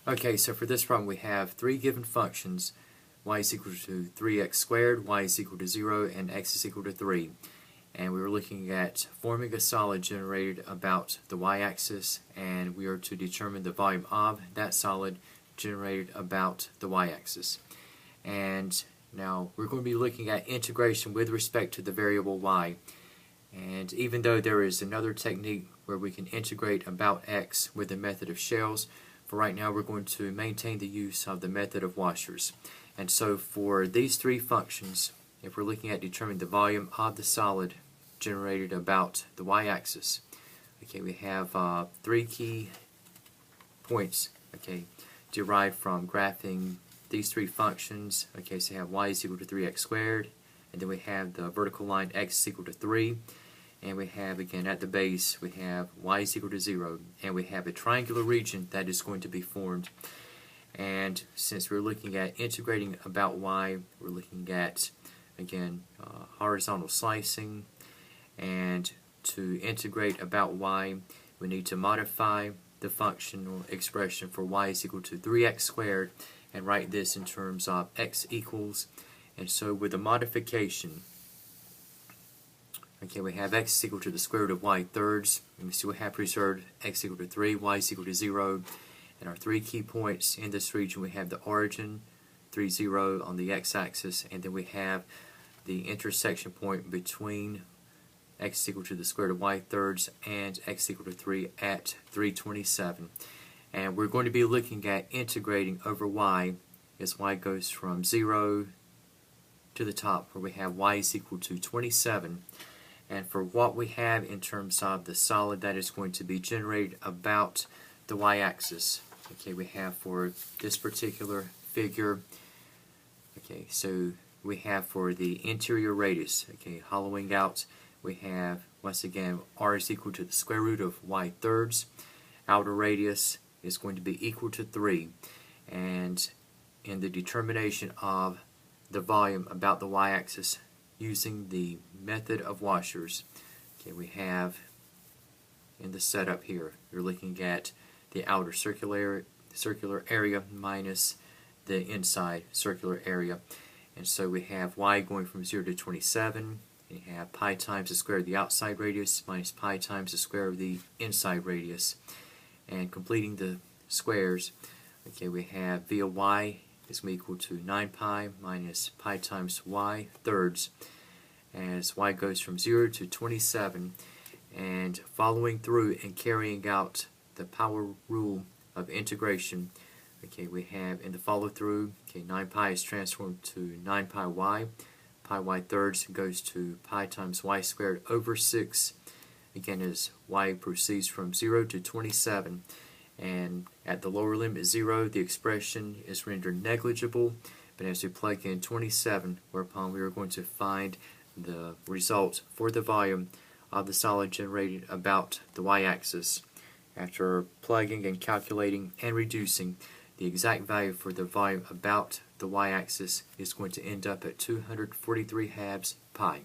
Okay, so for this problem we have three given functions: y is equal to 3x squared, y is equal to 0, and x is equal to 3. And we were looking at forming a solid generated about the y-axis, and we are to determine the volume of that solid generated about the y-axis. And now we're going to be looking at integration with respect to the variable y. And even though there is another technique where we can integrate about x with the method of shells, for right now we're going to maintain the use of the method of washers. And so for these three functions, if we're looking at determining the volume of the solid generated about the y-axis, okay, we have three key points, okay, derived from graphing these three functions. Okay, so we have y is equal to 3x squared, and then we have the vertical line x is equal to 3, and we have, again, at the base, we have y is equal to 0, and we have a triangular region that is going to be formed. And since we're looking at integrating about y, we're looking at, again, horizontal slicing. And to integrate about y, we need to modify the functional expression for y is equal to 3x squared and write this in terms of x equals. And so with the modification, okay, we have x is equal to the square root of y thirds, and we still have preserved x equal to 3, y is equal to 0. And our three key points in this region, we have the origin, 3, 0 on the x-axis, and then we have the intersection point between x is equal to the square root of y thirds and x is equal to 3 at 327. And we're going to be looking at integrating over y as y goes from 0 to the top, where we have y is equal to 27. And for what we have in terms of the solid that is going to be generated about the y-axis, okay, we have for this particular figure, okay, so we have for the interior radius, okay, hollowing out, we have, once again, r is equal to the square root of y thirds. Outer radius is going to be equal to 3. And in the determination of the volume about the y-axis using the method of washers, okay, we have in the setup here, you're looking at the outer circular area minus the inside circular area. And so we have y going from 0 to 27. And you have pi times the square of the outside radius minus pi times the square of the inside radius. And completing the squares, okay, we have v of y is equal to 9 pi minus pi times y thirds, as y goes from 0 to 27. And following through and carrying out the power rule of integration, okay, we have in the follow through, okay, 9 pi is transformed to 9 pi y. Pi y thirds goes to pi times y squared over 6, again, as y proceeds from 0 to 27. And at the lower limit 0, the expression is rendered negligible, but as we plug in 27, whereupon we are going to find the result for the volume of the solid generated about the y-axis. After plugging and calculating and reducing, the exact value for the volume about the y-axis is going to end up at 243 halves pi.